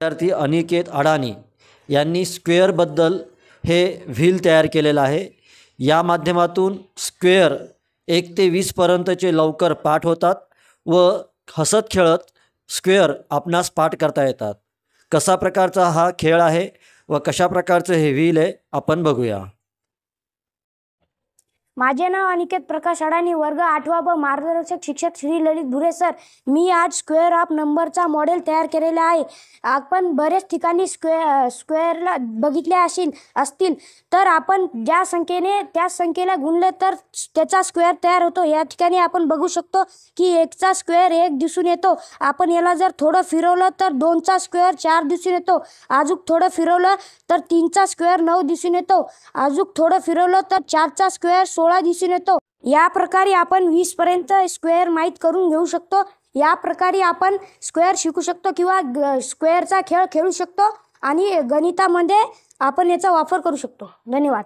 विद्यार्थी अनिकेत अडाणी यांनी स्क्वेअरबद्दल हे व्हील तयार केलेलं आहे। या माध्यमातून स्क्वेअर 1 ते 20 पर्यंतचे लवकर पाठ होतात व हसत खेळत स्क्वेअर आपणास पाठ करता येतात। कसा प्रकारचा हा खेळ आहे व कशा प्रकारचं हे व्हील आहे आपण बघूया। माझे नाव अनिकेत प्रकाश अडाणी, वर्ग 8वा ब, मार्गदर्शक शिक्षक श्री ललित भुरे सर। मी आज स्क्वेअर ऑफ नंबरचा मॉडेल तयार केलेला आहे। आपण बरेच ठिकाणी स्क्वेअरला बघितले असतील तर आपण ज्या संख्येने त्या संख्येला गुणले तर त्याचा स्क्वेअर तयार होतो। या ठिकाणी आपण बघू शकतो की 1चा स्क्वेअर 1 दिसून येतो। आपण याला जर थोडं फिरवलं तर 2चा स्क्वेअर 4 दिसून येतो। अजून थोडं फिरवलं तर 3चा स्क्वेअर 9 दिसून येतो। अजून थोडं फिरवलं तर 4चा स्क्वेअर 16 दिसून येतो। या प्रकारे आपण 20 पर्यंत स्क्वेअर माहीत करून घेऊ शकतो। या प्रकारे आपण स्क्वेअर शिकू शकतो किंवा स्क्वेअरचा खेळ खेळू शकतो आणि गणितामध्ये आपण याचा वापर करू शकतो। धन्यवाद।